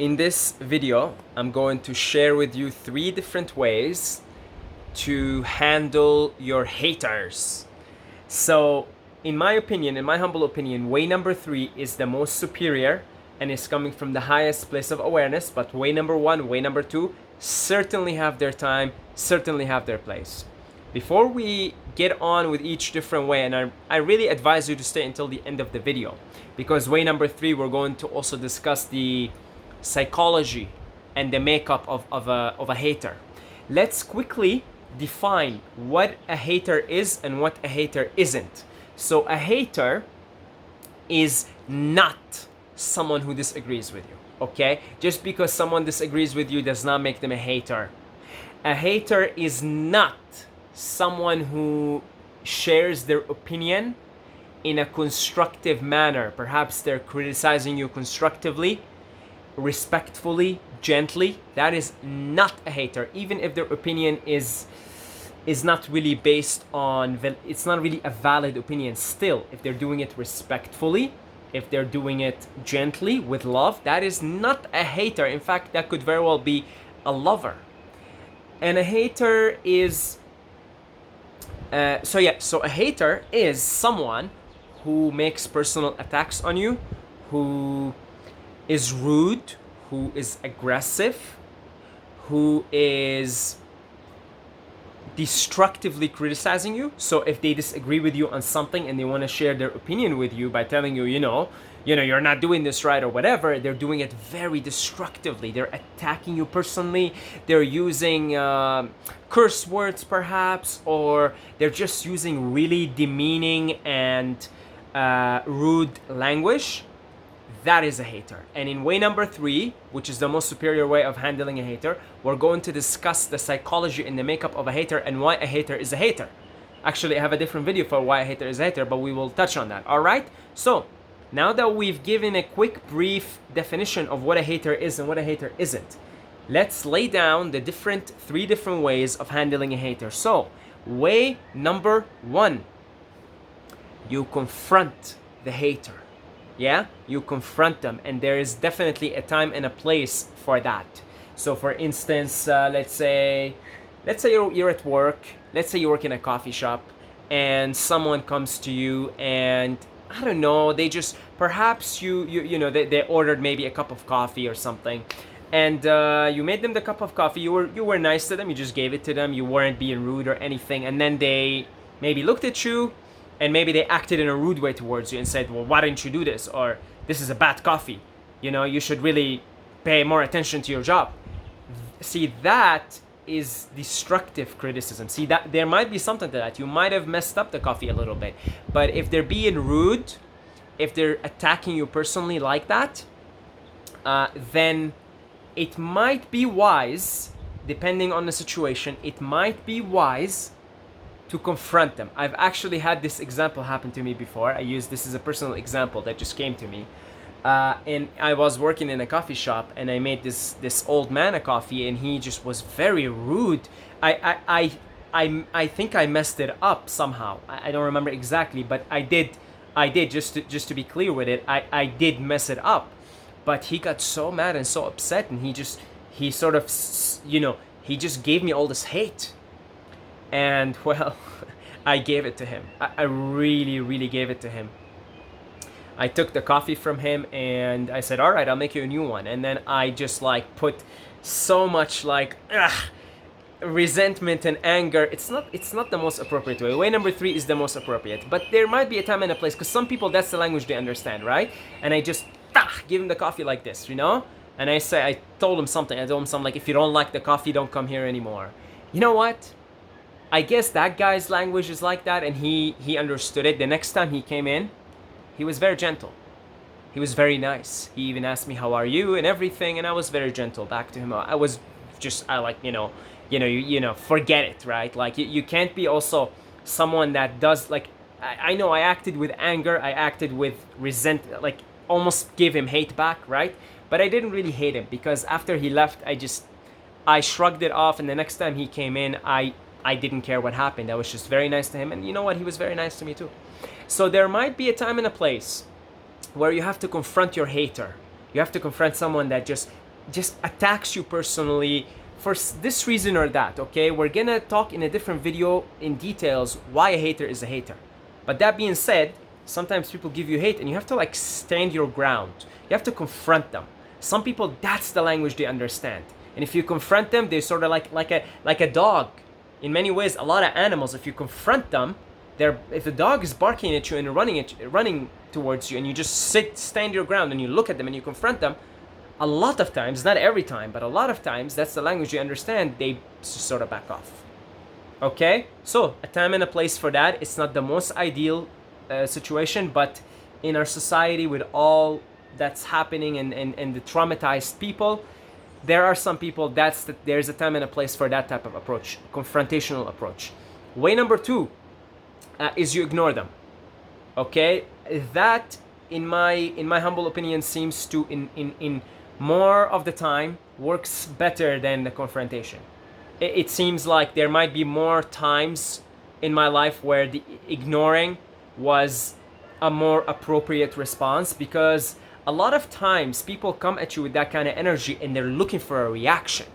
In this video, I'm going to share with you 3 different ways to handle your haters. So, in my opinion, in my humble opinion, way number 3 is the most superior and is coming from the highest place of awareness, but way number 1, way number 2 certainly have their time, certainly have their place. Before we get on with each different way, and I really advise you to stay until the end of the video, because way number 3, we're going to also discuss the psychology and the makeup of a hater. Let's quickly define what a hater is and what a hater isn't. So a hater is not someone who disagrees with you, okay? Just because someone disagrees with you does not make them a hater. A hater is not someone who shares their opinion in a constructive manner. Perhaps they're criticizing you constructively, respectfully, gently. That is not a hater, even if their opinion is not really based on, it's not really a valid opinion. Still, if they're doing it respectfully, if they're doing it gently with love, that is not a hater. In fact, that could very well be a lover. And a hater is so a hater is someone who makes personal attacks on you, who is rude, who is aggressive, who is destructively criticizing you. So if they disagree with you on something and they want to share their opinion with you by telling you, you know, you're not doing this right or whatever, they're doing it very destructively. They're attacking you personally. They're using curse words perhaps, or they're just using really demeaning and rude language. That is a hater. And in way number 3, which is the most superior way of handling a hater, we're going to discuss the psychology and the makeup of a hater and why a hater is a hater. Actually, I have a different video for why a hater is a hater, but we will touch on that. All right? So, now that we've given a quick, brief definition of what a hater is and what a hater isn't, let's lay down the 3 different ways of handling a hater. So, way number 1, you confront the hater. Yeah, you confront them, and there is definitely a time and a place for that. So for instance, let's say you're at work, let's say you work in a coffee shop, and someone comes to you and I don't know, they just, perhaps you know, they ordered maybe a cup of coffee or something, and you made them the cup of coffee, you were nice to them, you just gave it to them, you weren't being rude or anything, and then they maybe looked at you and maybe they acted in a rude way towards you and said, well, why didn't you do this? Or this is a bad coffee. You know, you should really pay more attention to your job. See, that is destructive criticism. See, that there might be something to that. You might have messed up the coffee a little bit. But if they're being rude, if they're attacking you personally like that, then it might be wise, depending on the situation, it might be wise to confront them. I've actually had this example happen to me before. I used this as a personal example that just came to me. And I was working in a coffee shop and I made this old man a coffee and he just was very rude. I think I messed it up somehow. I don't remember exactly, but I did just to be clear with it. I did mess it up. But he got so mad and so upset, and he sort of, you know, he just gave me all this hate. And well, I gave it to him. I really, really gave it to him. I took the coffee from him and I said, all right, I'll make you a new one. And then I just like put so much like resentment and anger. It's not the most appropriate way. Way number 3 is the most appropriate. But there might be a time and a place, because some people, that's the language they understand, right? And I just give him the coffee like this, you know? And I told him something. I told him something like, if you don't like the coffee, don't come here anymore. You know what? I guess that guy's language is like that, and he understood it. The next time he came in, he was very gentle. He was very nice. He even asked me, how are you, and everything, and I was very gentle back to him. I like, you know, forget it, right? Like, you can't be also someone that does, like, I know I acted with anger, I acted with like, almost give him hate back, right? But I didn't really hate him, because after he left, I shrugged it off, and the next time he came in, I didn't care what happened. I was just very nice to him. And you know what? He was very nice to me too. So there might be a time and a place where you have to confront your hater. You have to confront someone that just just attacks you personally for this reason or that, okay? We're gonna talk in a different video in details why a hater is a hater. But that being said, sometimes people give you hate and you have to like stand your ground. You have to confront them. Some people, that's the language they understand. And if you confront them, they sort of like a dog. In many ways, a lot of animals, if you confront them, if the dog is barking at you and running towards you, and you just stand your ground and you look at them and you confront them, a lot of times, not every time, but a lot of times, that's the language you understand, they sort of back off. Okay? So, a time and a place for that. It's not the most ideal situation, but in our society with all that's happening and the traumatized people, there are some people there's a time and a place for that type of approach, confrontational approach. Way number 2 is you ignore them. Okay? That, in my humble opinion, seems to in more of the time works better than the confrontation. It seems like there might be more times in my life where the ignoring was a more appropriate response, because a lot of times people come at you with that kind of energy and they're looking for a reaction.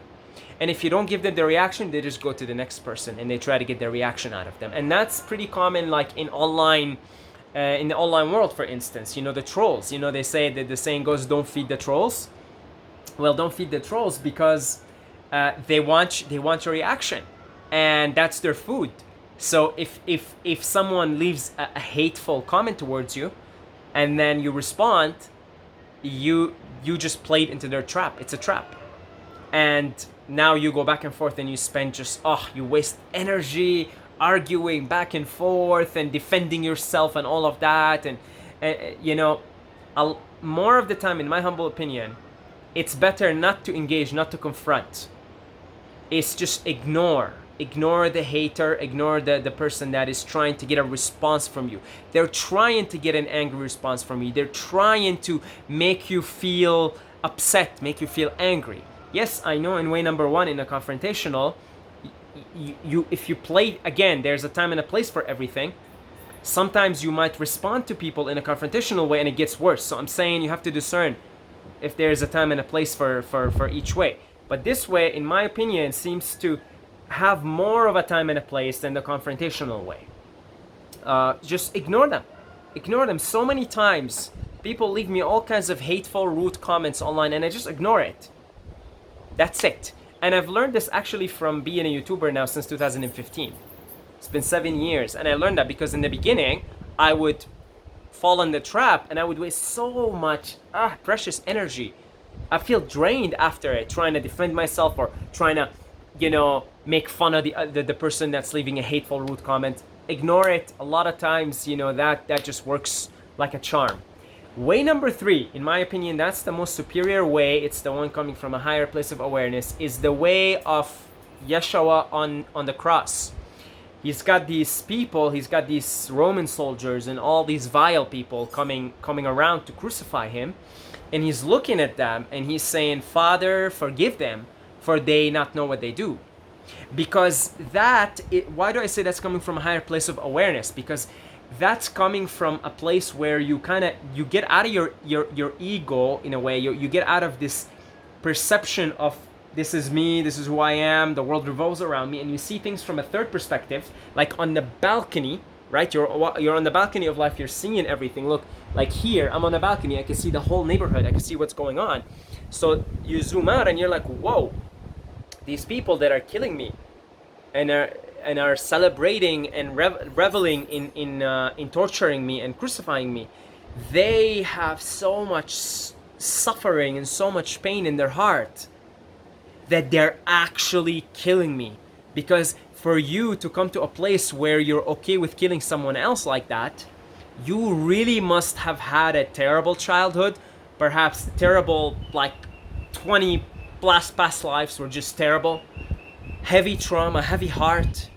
And if you don't give them the reaction, they just go to the next person and they try to get their reaction out of them. And that's pretty common, like in the online world, for instance. You know, the trolls, you know, they say that the saying goes, don't feed the trolls. Well, don't feed the trolls because they want your reaction, and that's their food. So if someone leaves a hateful comment towards you, and then you respond, you just played into their trap. It's a trap, and now you go back and forth, and you spend you waste energy arguing back and forth and defending yourself and all of that, and you know, more of the time, in my humble opinion, it's better not to engage, not to confront. It's just ignore the hater, ignore the person that is trying to get a response from you. They're trying to get an angry response from you. They're trying to make you feel upset, make you feel angry. Yes, I know in way number 1, in a confrontational, if you play, again, there's a time and a place for everything. Sometimes you might respond to people in a confrontational way and it gets worse. So I'm saying you have to discern if there's a time and a place for each way. But this way, in my opinion, seems to have more of a time and a place than the confrontational way. Just ignore them. Ignore them. So many times, people leave me all kinds of hateful, rude comments online, and I just ignore it. That's it. And I've learned this actually from being a YouTuber now since 2015. It's been 7 years, and I learned that because in the beginning, I would fall in the trap and I would waste so much precious energy. I feel drained after it, trying to defend myself or trying to, you know, make fun of the person that's leaving a hateful, rude comment. Ignore it. A lot of times, you know, that just works like a charm. Way number 3, in my opinion, that's the most superior way. It's the one coming from a higher place of awareness, is the way of Yeshua on the cross. He's got these people, he's got these Roman soldiers and all these vile people coming around to crucify him. And he's looking at them and he's saying, Father, forgive them, for they not know what they do. Because why do I say that's coming from a higher place of awareness? Because that's coming from a place where you get out of your ego in a way. You get out of this perception of, this is me, this is who I am, the world revolves around me, and you see things from a third perspective, like on the balcony, right? You're on the balcony of life, you're seeing everything. Look, like here, I'm on the balcony, I can see the whole neighborhood, I can see what's going on. So you zoom out and you're like, whoa, these people that are killing me and are celebrating and reveling in torturing me and crucifying me, they have so much suffering and so much pain in their heart that they're actually killing me. Because for you to come to a place where you're okay with killing someone else like that, you really must have had a terrible childhood, perhaps terrible, like 20 plus past lives were just terrible, heavy trauma, heavy heart.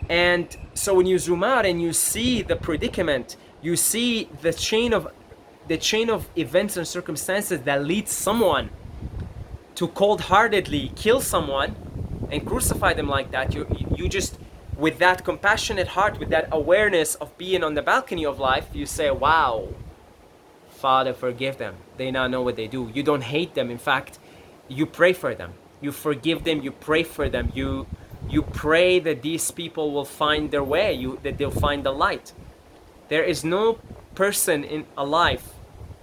And so when you zoom out and you see the predicament, you see the chain of events and circumstances that leads someone to cold-heartedly kill someone and crucify them like that, you just, with that compassionate heart, with that awareness of being on the balcony of life, you say, wow, Father, forgive them. They not know what they do. You don't hate them. In fact, you pray for them. You forgive them. You pray for them. You pray that these people will find their way. That they'll find the light. There is no person in alive,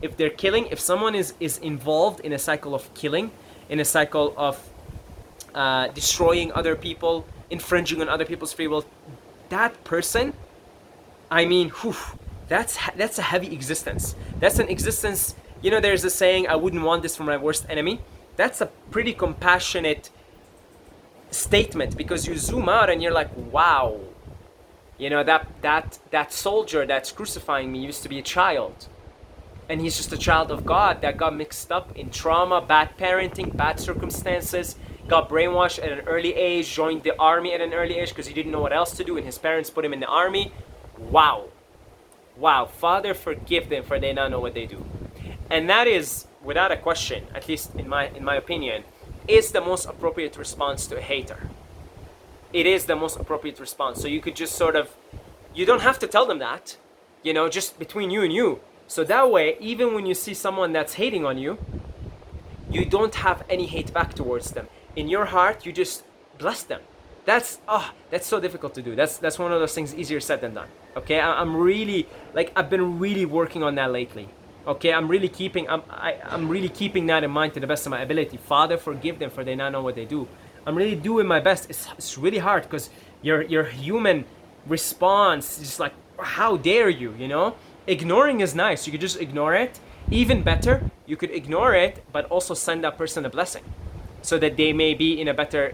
if they're killing, if someone is involved in a cycle of killing, in a cycle of destroying other people, infringing on other people's free will, that person, I mean, whew, that's a heavy existence. That's an existence. You know, there's a saying, I wouldn't want this for my worst enemy. That's a pretty compassionate statement, because you zoom out and you're like, wow, you know, that soldier that's crucifying me used to be a child, and he's just a child of God that got mixed up in trauma, bad parenting, bad circumstances, got brainwashed at an early age, joined the army at an early age because he didn't know what else to do, and his parents put him in the army. Wow. Father, forgive them, for they not know what they do. And that is, without a question, at least in my opinion, is the most appropriate response to a hater. It is the most appropriate response. So you could just sort of, you don't have to tell them that, you know, just between you and you. So that way, even when you see someone that's hating on you, you don't have any hate back towards them. In your heart, you just bless them. That's so difficult to do. That's one of those things easier said than done. Okay, I'm really, like, I've been really working on that lately. Okay, I'm really keeping that in mind to the best of my ability. Father, forgive them, for they not know what they do. I'm really doing my best. It's really hard, because your human response is like, how dare you, you know? Ignoring is nice. You could just ignore it. Even better, you could ignore it, but also send that person a blessing, so that they may be in a better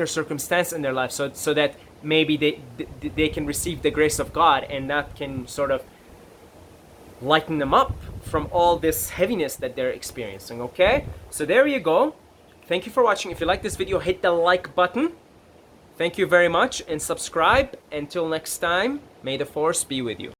circumstance in their life, so that maybe they can receive the grace of God, and that can sort of lighten them up from all this heaviness that they're experiencing. Okay, so there you go. Thank you for watching. If you like this video, hit the like button. Thank you very much, and subscribe. Until next time, may the force be with you.